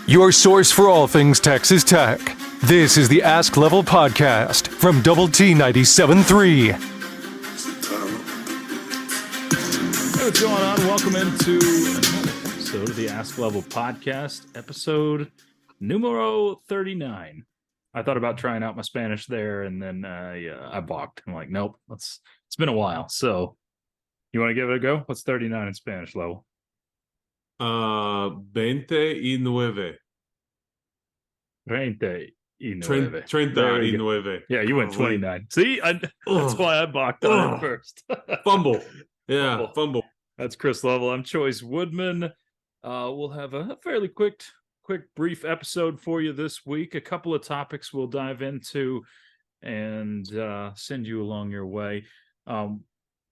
Your source for all things Texas Tech. This is the Ask Level podcast from Double T 97.3. Hey, what's going on? Welcome into another episode of the Ask Level podcast, episode numero 39. I thought about trying out my Spanish there, and then I balked. I'm like, nope, it's been a while. So you want to give it a go? What's 39 in Spanish, Level? 29. 39. 39. Yeah, you went 29. See, that's why I balked on it first. Fumble. Yeah, fumble. That's Chris Level. I'm Chois Woodman. We'll have a fairly quick, brief episode for you this week. A couple of topics we'll dive into and send you along your way.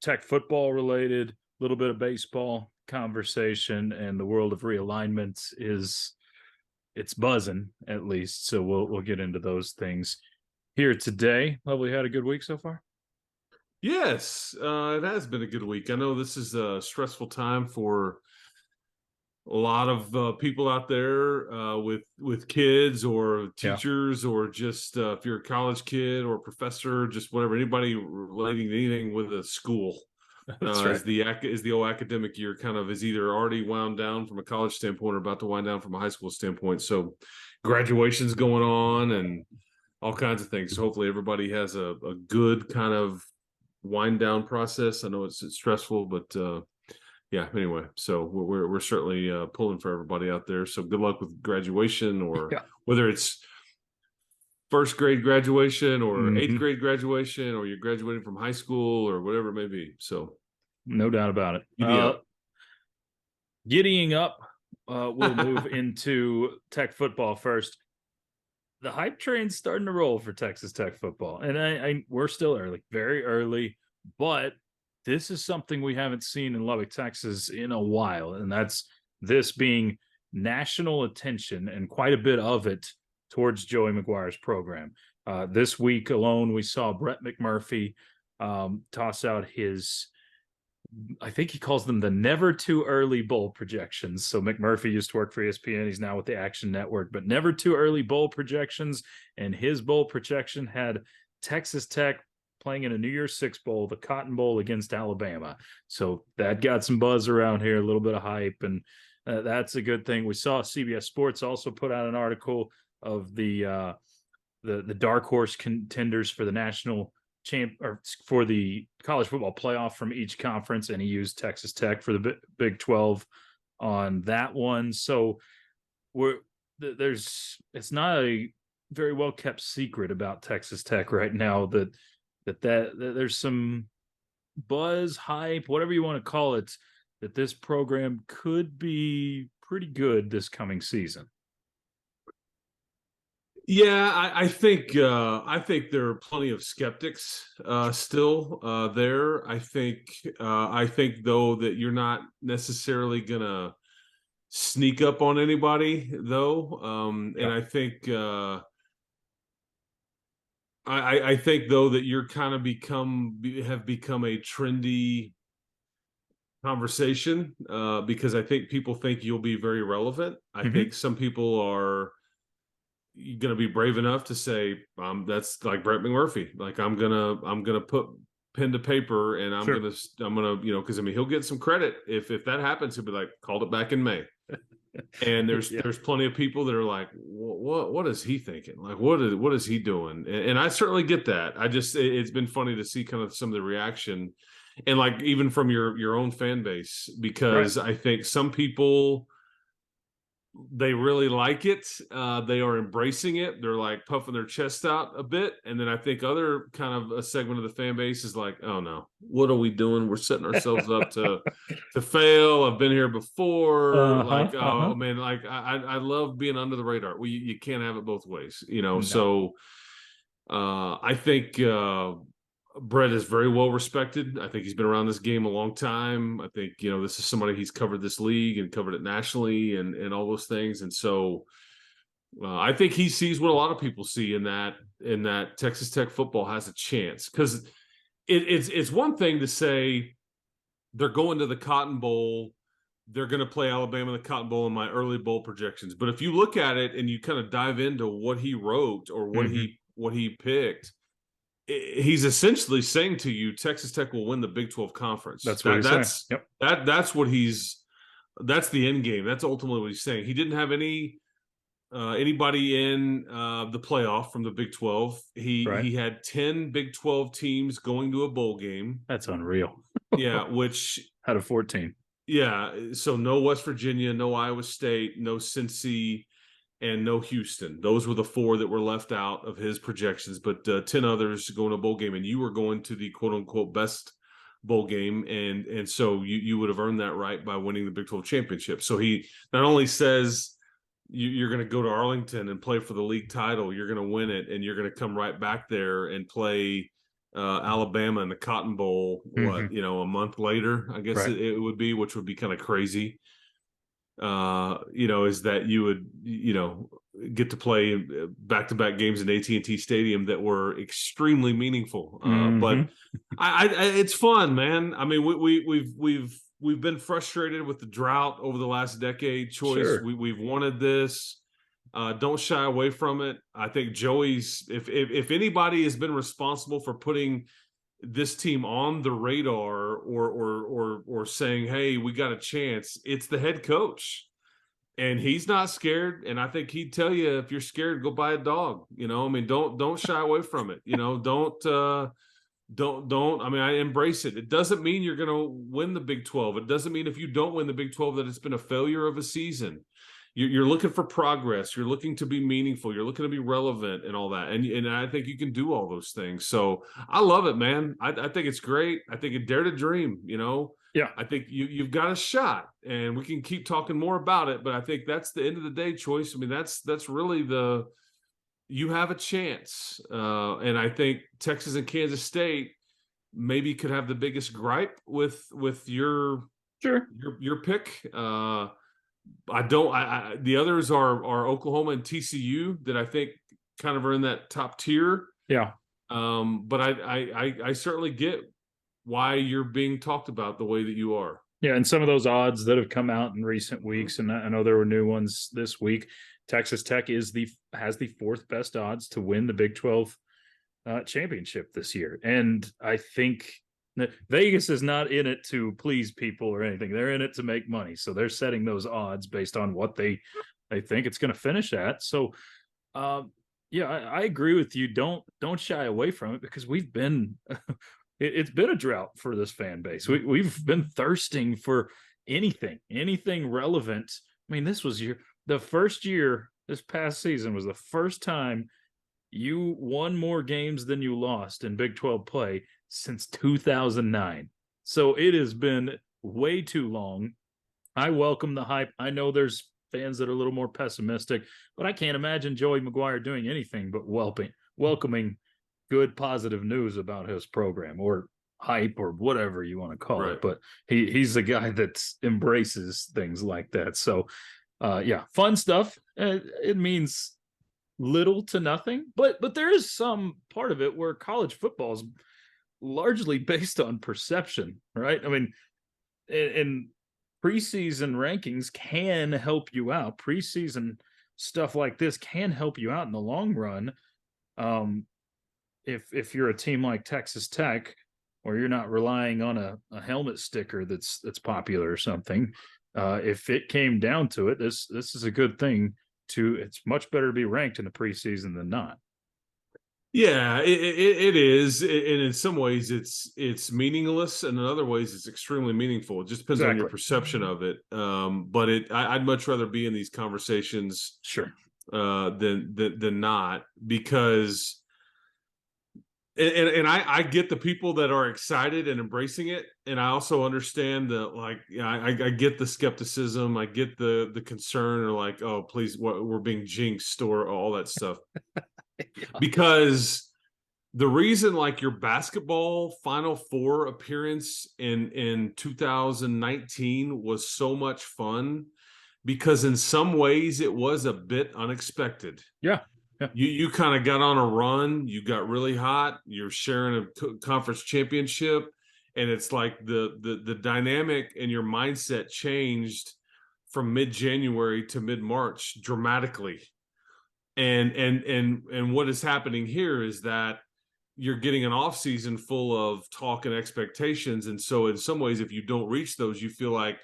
Tech football related, a little bit of baseball conversation, and the world of realignment it's buzzing, at least. So we'll get into those things here today. Level, you had a good week so far? Yes, it has been a good week. I know this is a stressful time for a lot of people out there with kids or teachers, or just if you're a college kid or a professor, just whatever, anybody relating to anything with a school. That's right. As the old academic year kind of is either already wound down from a college standpoint or about to wind down from a high school standpoint. So graduation's going on and all kinds of things. So hopefully everybody has a good kind of wind down process. I know it's stressful, but yeah, anyway, so we're certainly pulling for everybody out there. So good luck with graduation, or whether it's first grade graduation or eighth grade graduation, or you're graduating from high school or whatever it may be. So no doubt about it. Giddying up, we'll move into Tech football first. The hype train's starting to roll for Texas Tech football, and we're still early, very early, but this is something we haven't seen in Lubbock, Texas in a while, and that's this being national attention, and quite a bit of it towards Joey McGuire's program. This week alone, we saw Brett McMurphy toss out his, I think he calls them the never too early bowl projections. So McMurphy used to work for ESPN. He's now with the Action Network, but never too early bowl projections. And his bowl projection had Texas Tech playing in a New Year's Six bowl, the Cotton Bowl against Alabama. So that got some buzz around here, a little bit of hype, and that's a good thing. We saw CBS Sports also put out an article of the dark horse contenders for the national or for the college football playoff from each conference, and he used Texas Tech for the Big 12 on that one. So it's not a very well kept secret about Texas Tech right now that there's some buzz, hype, whatever you want to call it, that this program could be pretty good this coming season. Yeah, I think there are plenty of skeptics still there. I think though that you're not necessarily gonna sneak up on anybody though, and I think I think though that you're kind of have become a trendy conversation because I think people think you'll be very relevant. I think some people are going to be brave enough to say that's like Brett McMurphy. Like I'm gonna put pen to paper, and I'm gonna because I mean he'll get some credit if that happens. He'll be like, called it back in May. And there's plenty of people that are like, what is he thinking? Like what is he doing? And I certainly get that. It's been funny to see kind of some of the reaction, and like even from your own fan base, because I think some people, they really like it. They are embracing it. They're like puffing their chest out a bit. And then I think other kind of a segment of the fan base is like, oh no, what are we doing? We're setting ourselves up to fail. I've been here before. Oh man, like I love being under the radar. You can't have it both ways, No. So I think Brett is very well respected. I think he's been around this game a long time. I think, this is somebody, he's covered this league and covered it nationally and all those things. And so I think he sees what a lot of people see in that Texas Tech football has a chance, because it's one thing to say they're going to the Cotton Bowl they're going to play Alabama in the Cotton Bowl in my early bowl projections. But if you look at it and you kind of dive into what he wrote or what he picked, he's essentially saying to you, Texas Tech will win the Big 12 conference. That's what he's saying. Yep. That's the end game. That's ultimately what he's saying. He didn't have anybody in the playoff from the Big 12. He had 10 Big 12 teams going to a bowl game. That's unreal. Yeah, which out of 14. Yeah, so no West Virginia, no Iowa State, no Cincy, and no Houston. Those were the 4 that were left out of his projections, but 10 others going to a bowl game, and you were going to the quote-unquote best bowl game, and so you would have earned that right by winning the Big 12 championship. So he not only says you're going to go to Arlington and play for the league title, you're going to win it, and you're going to come right back there and play Alabama in the Cotton Bowl, a month later, I guess it would be, which would be kind of crazy. Is that you would, get to play back-to-back games in AT&T Stadium that were extremely meaningful. But it's fun, man. I mean, we've been frustrated with the drought over the last decade. Choice, sure. We've wanted this. Don't shy away from it. I think Joey's, if anybody has been responsible for putting this team on the radar or saying, hey, we got a chance, it's the head coach. And he's not scared. And I think he'd tell you, if you're scared, go buy a dog. Don't shy away from it. I embrace it. It doesn't mean you're going to win the Big 12. It doesn't mean if you don't win the Big 12 that it's been a failure of a season. You're looking for progress. You're looking to be meaningful. You're looking to be relevant and all that. And I think you can do all those things. So I love it, man. I think it's great. I think you dare to dream, Yeah. I think you've got a shot, and we can keep talking more about it. But I think that's the end of the day, Choice. I mean, that's really you have a chance. And I think Texas and Kansas State maybe could have the biggest gripe with your pick. The others are Oklahoma and TCU that I think kind of are in that top tier. Yeah. But I certainly get why you're being talked about the way that you are. Yeah, and some of those odds that have come out in recent weeks, and I know there were new ones this week. Texas Tech has the 4th best odds to win the Big 12 championship this year, and I think Vegas is not in it to please people or anything. They're in it to make money. So they're setting those odds based on what they think it's going to finish at. So, I agree with you. Don't shy away from it, because we've been, it's been a drought for this fan base. We've been thirsting for anything relevant. I mean, this was this past season was the first time you won more games than you lost in Big 12 play since 2009. So it has been way too long. I welcome the hype. I know there's fans that are a little more pessimistic, but I can't imagine Joey McGuire doing anything but welcoming good, positive news about his program, or hype, or whatever you want to call it. But he's a guy that embraces things like that. So, fun stuff. It means little to nothing, but there is some part of it where college football is largely based on perception, right? I mean, and preseason rankings can help you out. Preseason stuff like this can help you out in the long run. If you're a team like Texas Tech, or you're not relying on a helmet sticker that's popular or something, if it came down to it, this is a good thing. It's much better to be ranked in the preseason than not. Yeah, it is, and in some ways it's meaningless, and in other ways it's extremely meaningful. It just depends on your perception of it. But I'd much rather be in these conversations, than not, because, and I get the people that are excited and embracing it, and I also understand I get the skepticism, I get the concern, or like, oh please, we're being jinxed, or all that stuff. Because the reason, like, your basketball Final Four appearance in 2019 was so much fun, because in some ways it was a bit unexpected. Yeah. You kind of got on a run, you got really hot, you're sharing a conference championship, and it's like the dynamic and your mindset changed from mid-January to mid-March dramatically. And what is happening here is that you're getting an off season full of talk and expectations, and so in some ways, if you don't reach those, you feel like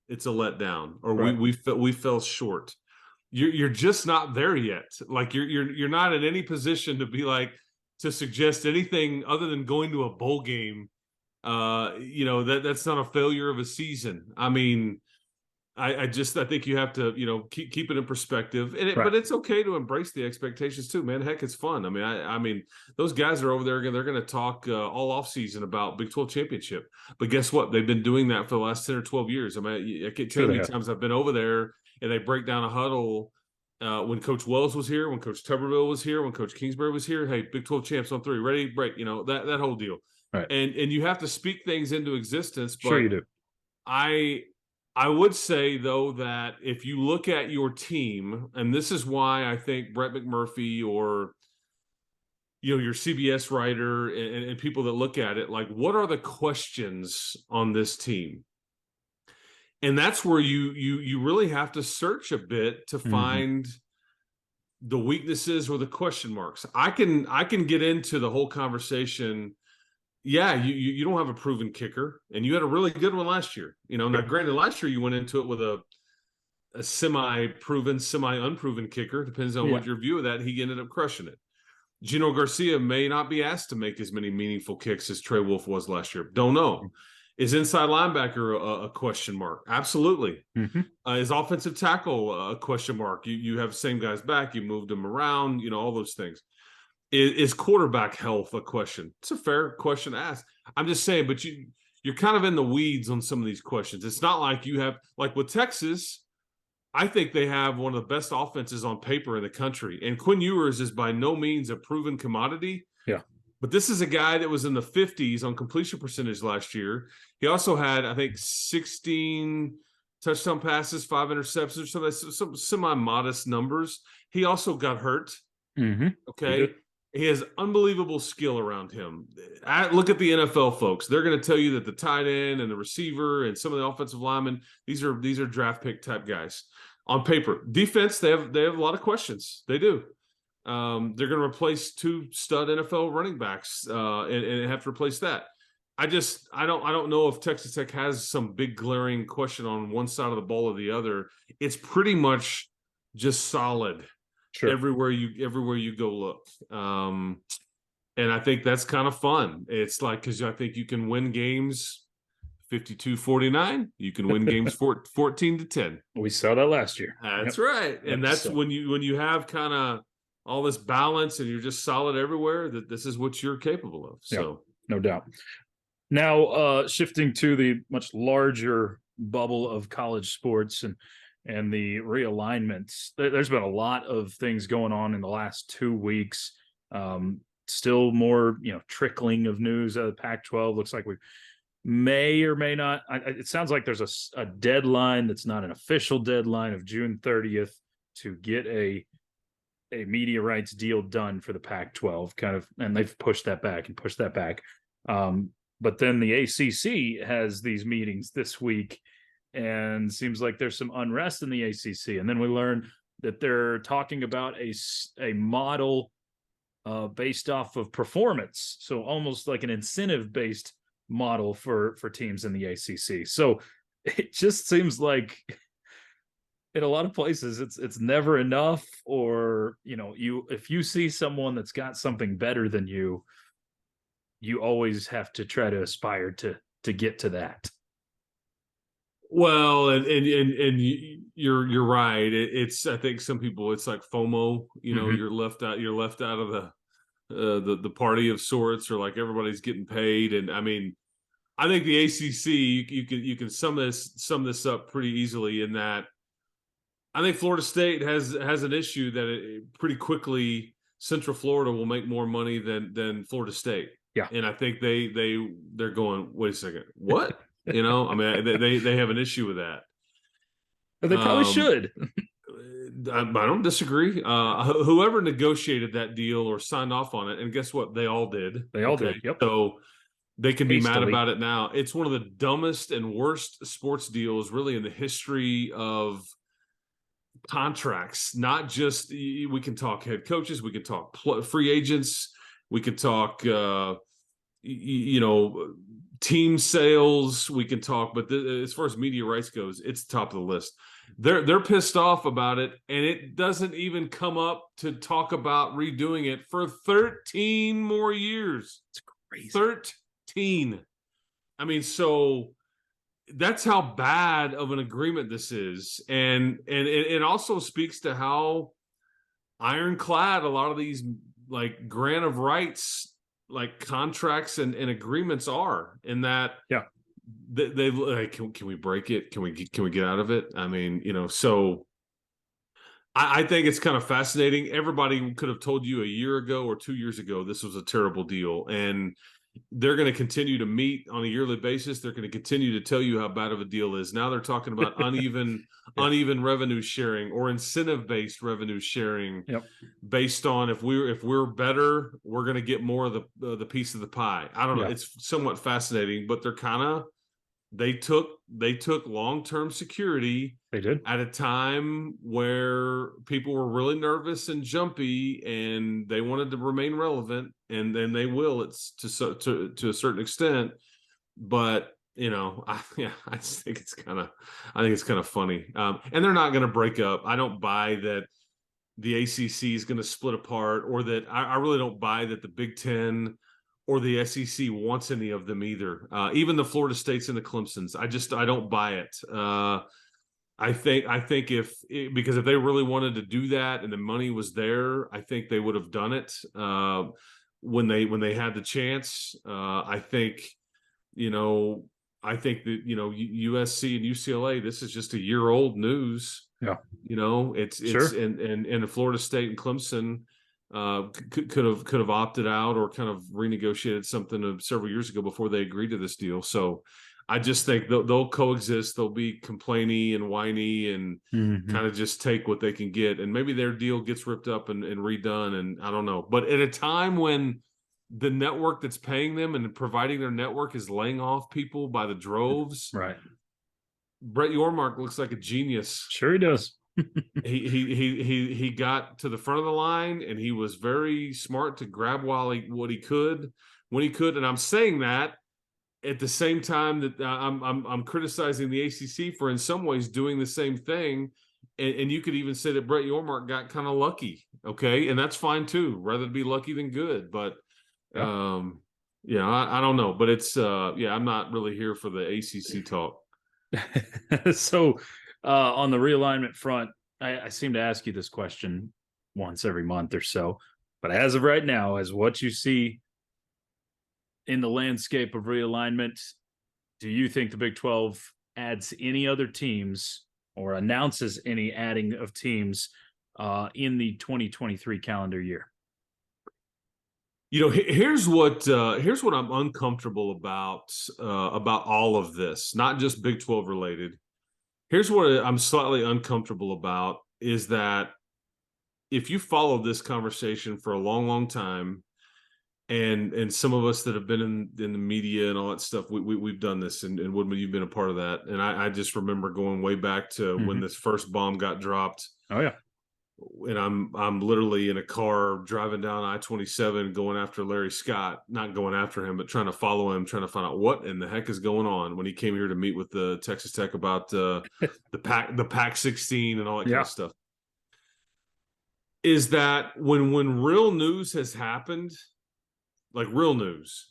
it's a letdown, or Right. we fell short. You're just not there yet. Like you're not in any position to be like to suggest anything other than going to a bowl game. That's not a failure of a season. I mean, I think you have to, keep it in perspective, but it's okay to embrace the expectations too, man. Heck, it's fun. I mean, I mean, those guys are over there again. They're going to talk all off season about Big 12 championship, but guess what? They've been doing that for the last 10 or 12 years. I mean, I can't tell you how many times I've been over there and they break down a huddle when Coach Wells was here, when Coach Tuberville was here, when Coach Kingsbury was here. Hey, Big 12 champs on 3, ready, break. That whole deal. Right. And you have to speak things into existence. But sure you do. I would say, though, that if you look at your team, and this is why I think Brett McMurphy or, your CBS writer and people that look at it, like, what are the questions on this team? And that's where you really have to search a bit to find the weaknesses or the question marks. I can get into the whole conversation. Yeah, you don't have a proven kicker, and you had a really good one last year. Now granted, last year you went into it with a semi-proven, semi-unproven kicker. Depends on what your view of that. He ended up crushing it. Gino Garcia may not be asked to make as many meaningful kicks as Trey Wolf was last year. Don't know. Is inside linebacker a question mark? Absolutely. Is offensive tackle a question mark? You have the same guys back. You moved them around. All those things. Is quarterback health a question? It's a fair question to ask. I'm just saying, but you're kind of in the weeds on some of these questions. It's not like you have, like with Texas, I think they have one of the best offenses on paper in the country. And Quinn Ewers is by no means a proven commodity. Yeah. But this is a guy that was in the 50s on completion percentage last year. He also had, I think, 16 touchdown passes, 5 interceptions, some semi-modest numbers. He also got hurt. Okay. He has unbelievable skill around him. Look at the NFL folks. They're going to tell you that the tight end and the receiver and some of the offensive linemen, these are draft pick type guys. On paper, defense, they have a lot of questions. They do. They're going to replace 2 stud NFL running backs and have to replace that. I don't know if Texas Tech has some big glaring question on one side of the ball or the other. It's pretty much just solid. Sure. Everywhere you go look. And I think that's kind of fun. It's like, because I think you can win games 52-49. You can win games 14-10. We saw that last year. That's right. And that's when you have kind of all this balance and you're just solid everywhere, that this is what you're capable of. So no doubt. Now, shifting to the much larger bubble of college sports and the realignments, there's been a lot of things going on in the last 2 weeks. Still more, trickling of news out of the Pac-12. Looks like we may or may not. It sounds like there's a deadline that's not an official deadline of June 30th to get a media rights deal done for the Pac-12, kind of, and they've pushed that back. But then the ACC has these meetings this week, and seems like there's some unrest in the ACC. And then we learn that they're talking about a model based off of performance, so almost like an incentive-based model for teams in the ACC. So it just seems like in a lot of places it's never enough, or if you see someone that's got something better than you always have to try to aspire to get to that. Well, and you're right. It's, I think some people, it's like FOMO. You're left out of the party of sorts, or like everybody's getting paid. And I mean, I think the ACC, you can sum this up pretty easily in that I think Florida State has an issue that pretty quickly Central Florida will make more money than Florida State. Yeah, and I think they're going, wait a second, what? I mean, they have an issue with that. But they probably should. I don't disagree. Whoever negotiated that deal or signed off on it, and guess what? They all did. They all did. Yep. So They can be mad Hastily. about it now. It's one of the dumbest and worst sports deals really in the history of contracts. Not just, we can talk head coaches, we can talk free agents, we can talk team sales, we can talk, but as far as media rights goes, it's top of the list. They're pissed off about it, and it doesn't even come up to talk about redoing it for 13 more years. It's crazy. 13. I mean, so that's how bad of an agreement this is, and it also speaks to how ironclad a lot of these like grant of rights, like contracts and agreements are. In that, they like, can we break it? Can we get out of it? I mean, so I think it's kind of fascinating. Everybody could have told you a year ago or 2 years ago this was a terrible deal, and they're going to continue to meet on a yearly basis. They're going to continue to tell you how bad of a deal is. Now they're talking about uneven revenue sharing or incentive-based revenue sharing, based on if we're better, we're going to get more of the piece of the pie. I don't know. It's somewhat fascinating, but they took long-term security. They did At a time where people were really nervous and jumpy, and they wanted to remain relevant, and then they will. It's to a certain extent, but I just think it's kind of funny. And they're not going to break up. I don't buy that the ACC is going to split apart, or that I really don't buy that the Big Ten or the SEC wants any of them either. Even the Florida States and the Clemsons, I don't buy it. I think because if they really wanted to do that and the money was there, I think they would have done it when they had the chance. I think that USC and UCLA, this is just a year old news. Yeah, it's sure. and the Florida State and Clemson could have opted out or kind of renegotiated something several years ago before they agreed to this deal. So I just think they'll coexist. They'll be complainy and whiny and kind of just take what they can get. And maybe their deal gets ripped up and redone. And I don't know. But at a time when the network that's paying them and providing their network is laying off people by the droves, right? Brett Yormark looks like a genius. Sure, he does. he got to the front of the line, and he was very smart to grab when he could. And I'm saying that at the same time that I'm criticizing the ACC for in some ways doing the same thing, and you could even say that Brett Yormark got kind of lucky, okay, and that's fine too. Rather be lucky than good, but I don't know, but it's I'm not really here for the ACC talk. So on the realignment front, I seem to ask you this question once every month or so, but as of right now, as what you see in the landscape of realignment, do you think the Big 12 adds any other teams or announces any adding of teams in the 2023 calendar year? Here's what I'm uncomfortable about all of this, not just Big 12 related. Here's what I'm slightly uncomfortable about is that if you follow this conversation for a long, long time, and some of us that have been in the media and all that stuff, we've done this, and Woodman, you've been a part of that. And I just remember going way back to when this first bomb got dropped. Oh yeah. And I'm literally in a car driving down I-27 going after Larry Scott, not going after him, but trying to follow him, trying to find out what in the heck is going on when he came here to meet with the Texas Tech about the Pac 16 and all that kind of stuff. Is that when real news has happened, like real news,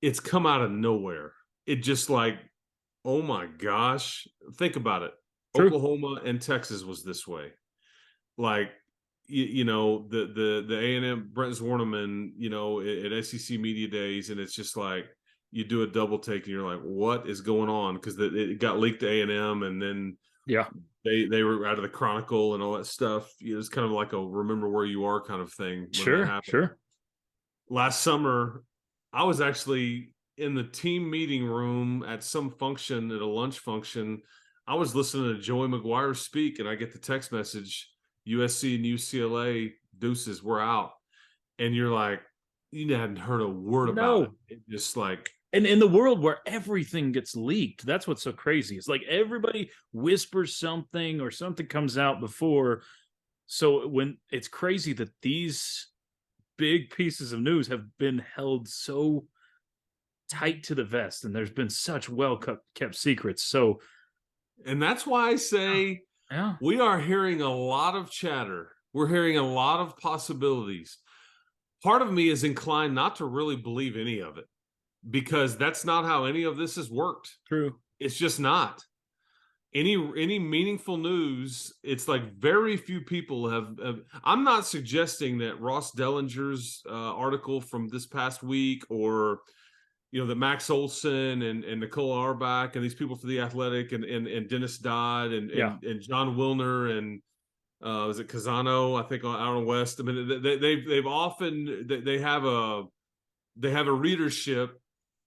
it's come out of nowhere. It just like, oh my gosh, think about it. True. Oklahoma and Texas was this way. Like, the A&M, Brent Zwerneman, at SEC Media Days, and it's just like you do a double take and you're like, what is going on? Because it got leaked to A&M, and then they were out of the Chronicle and all that stuff. It's kind of like a remember where you are kind of thing. Sure. Last summer, I was actually in the team meeting room at some function, at a lunch function. I was listening to Joey McGuire speak, and I get the text message, USC and UCLA, deuces, we're out. And you're like, you hadn't heard a word about it. It just like, And in the world where everything gets leaked, that's what's so crazy. It's like everybody whispers something or something comes out before. So when it's crazy that these big pieces of news have been held so tight to the vest, and there's been such well kept secrets. So, and that's why I say yeah, we are hearing a lot of chatter. We're hearing a lot of possibilities. Part of me is inclined not to really believe any of it, because that's not how any of this has worked. true. It's just not. Any meaningful news, it's like very few people have I'm not suggesting that Ross Dellinger's article from this past week, or that Max Olson and Nicole Auerbach and these people for The Athletic and Dennis Dodd and John Wilner and was it Casano, I think, out on West. I mean, they've often they have a readership,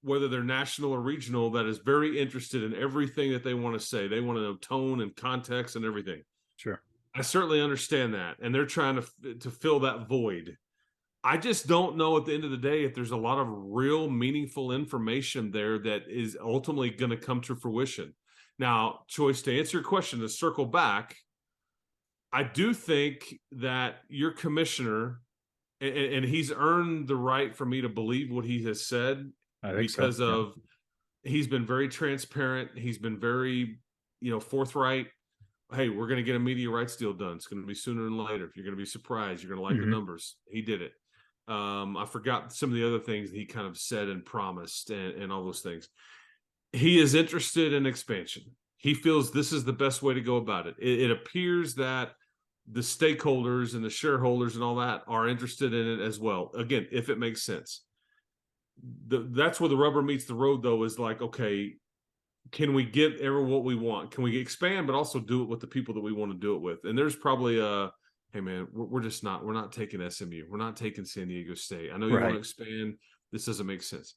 whether they're national or regional, that is very interested in everything that they want to say. They want to know tone and context and everything. Sure. I certainly understand that, and they're trying to fill that void. I just don't know at the end of the day if there's a lot of real meaningful information there that is ultimately going to come to fruition. Now, Choice, to answer your question, to circle back, I do think that your commissioner, and he's earned the right for me to believe what he has said, because of he's been very transparent. He's been very, forthright. Hey, we're going to get a media rights deal done. It's going to be sooner than later. You're going to be surprised. You're going to like the numbers. He did it. I forgot some of the other things that he kind of said and promised and all those things. He is interested in expansion. He feels this is the best way to go about it. It appears that the stakeholders and the shareholders and all that are interested in it as well. Again, if it makes sense. That's where the rubber meets the road, though, is like, okay, can we get what we want? Can we expand, but also do it with the people that we want to do it with? And there's probably hey man, we're not taking SMU. We're not taking San Diego State. I know you want to expand. This doesn't make sense.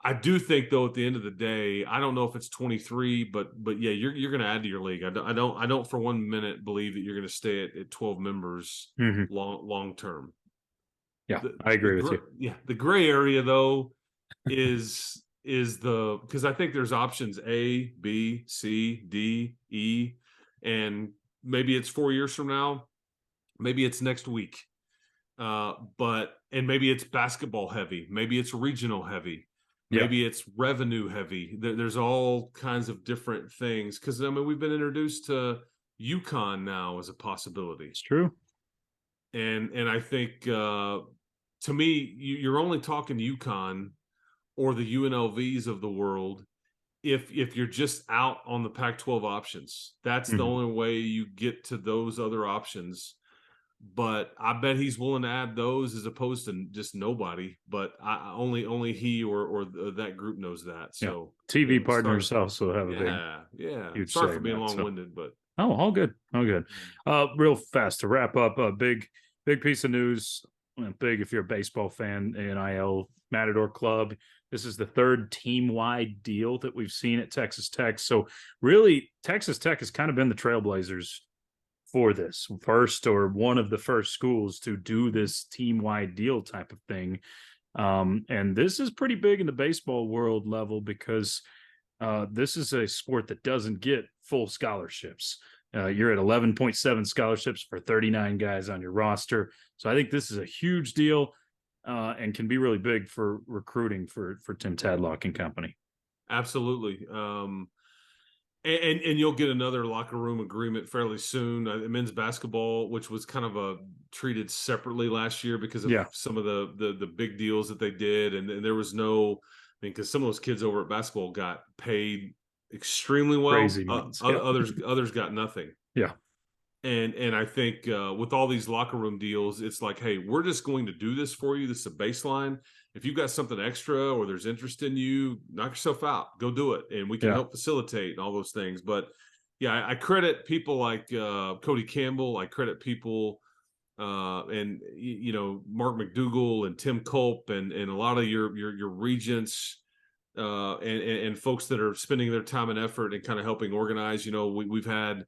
I do think, though, at the end of the day, I don't know if it's 23, but yeah, you're going to add to your league. I don't for 1 minute believe that you're going to stay at 12 members long term. Yeah, I agree with you. Yeah, the gray area, though, is because I think there's options A, B, C, D, E, and maybe it's 4 years from now, maybe it's next week, and maybe it's basketball heavy, maybe it's regional heavy, maybe it's revenue heavy. There's all kinds of different things, because we've been introduced to UConn now as a possibility. It's true, and I think. To me, you're only talking UConn or the UNLVs of the world if you're just out on the Pac-12 options. That's the only way you get to those other options. But I bet he's willing to add those as opposed to just nobody. But only he or that group knows that. So TV partners also have a big Sorry for being long-winded, but all good, real fast to wrap up. A big piece of news. Big if you're a baseball fan. NIL Matador Club. This is the third team-wide deal that we've seen at Texas Tech. So really, Texas Tech has kind of been the trailblazers for this. First, or one of the first schools to do this team-wide deal type of thing. And this is pretty big in the baseball world level, because this is a sport that doesn't get full scholarships. You're at 11.7 scholarships for 39 guys on your roster. So I think this is a huge deal and can be really big for recruiting for Tim Tadlock and company. Absolutely. And you'll get another locker room agreement fairly soon. Men's basketball, which was kind of treated separately last year because of some of the big deals that they did. And there was because some of those kids over at basketball got paid extremely well. Crazy others got nothing. Yeah. And I think with all these locker room deals, it's like, hey, we're just going to do this for you. This is a baseline. If you've got something extra or there's interest in you, knock yourself out. Go do it. And we can help facilitate and all those things. But yeah, I credit people like Cody Campbell. I credit people and Mark McDougall and Tim Culp and a lot of your regents and folks that are spending their time and effort and kind of helping organize. We've had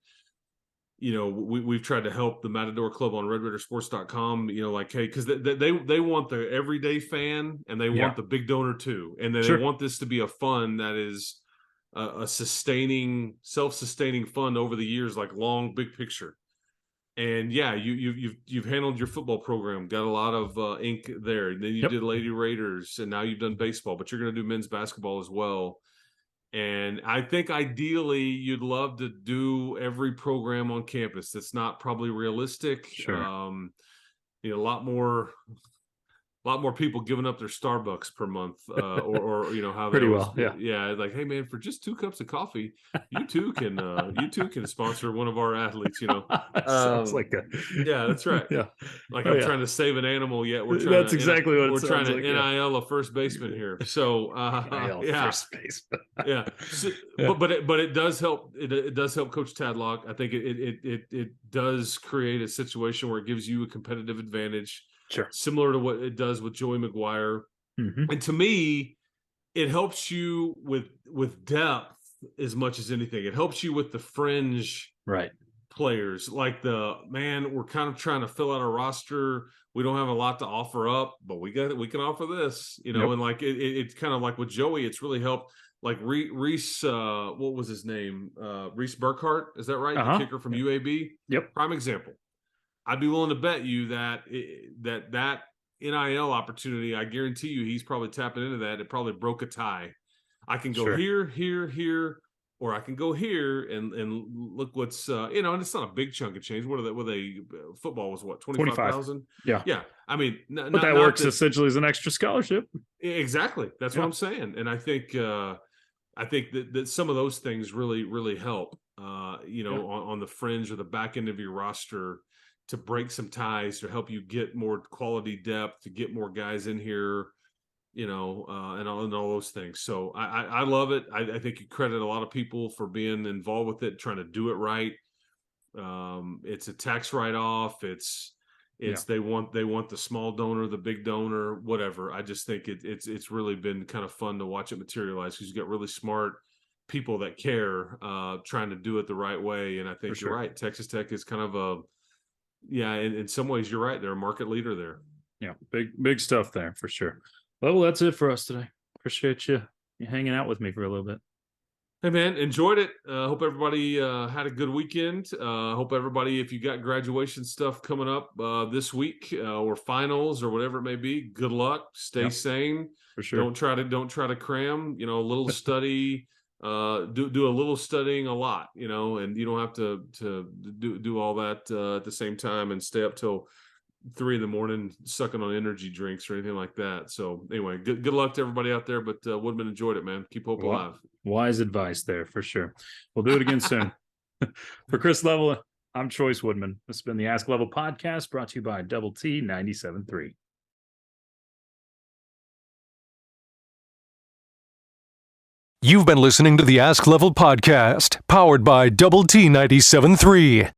we've tried to help the Matador Club on RedRaidersports.com, like, hey, because they want the everyday fan and they want the big donor too. And then they want this to be a fund that is a self-sustaining fund over the years, like long, big picture. And you've handled your football program, got a lot of ink there. And then you did Lady Raiders, and now you've done baseball, but you're going to do men's basketball as well. And I think ideally you'd love to do every program on campus. That's not probably realistic. Sure. A lot more people giving up their Starbucks per month, or how pretty they well, like, hey man, for just 2 cups of coffee, you too can sponsor one of our athletes. Sounds like a that's right. Yeah, like I'm trying to save an animal, yet we're trying. That's exactly what it we're trying sounds to like, NIL a first baseman here. So first baseman. So, but it does help. It does help Coach Tadlock. I think it does create a situation where it gives you a competitive advantage. Sure. Similar to what it does with Joey McGuire. And to me, it helps you with depth as much as anything. It helps you with the fringe players. Like we're kind of trying to fill out a roster. We don't have a lot to offer up, but we can offer this, and like it's kind of like with Joey, it's really helped. Like Reese, what was his name? Reese Burkhart, is that right? The kicker from UAB. Yep. Prime example. I'd be willing to bet you that NIL opportunity, I guarantee you he's probably tapping into that. It probably broke a tie. I can go here, or I can go here and look what's, and it's not a big chunk of change. What are they football was what, 25,000? Yeah. Yeah. I mean, but that works essentially as an extra scholarship. Exactly. That's what I'm saying. And I think that some of those things really, really help, on the fringe or the back end of your roster, to break some ties, to help you get more quality depth, to get more guys in here, and all those things. So I love it. I think you credit a lot of people for being involved with it, trying to do it right. It's a tax write-off. They want the small donor, the big donor, whatever. I just think it's really been kind of fun to watch it materialize, because you got really smart people that care, trying to do it the right way. And I think you're right. Texas Tech is kind of in some ways you're right. They're a market leader there. Yeah, big stuff there for sure. Well, that's it for us today. Appreciate you hanging out with me for a little bit. Hey man, enjoyed it. Hope everybody had a good weekend. Hope everybody, if you got graduation stuff coming up this week, or finals or whatever it may be, good luck. Stay sane. For sure. Don't try to cram. A little study. Do a little studying a lot, and you don't have to do all that at the same time and stay up till 3 a.m. sucking on energy drinks or anything like that. So anyway, good luck to everybody out there. But Woodman, enjoyed it, man. Keep hope alive. Wise advice there for sure. We'll do it again soon. For Chris Level, I'm Chois Woodman. This has been the Ask Level podcast, brought to you by Double T 97.3. You've been listening to the Ask Level podcast, powered by Double T 97.3.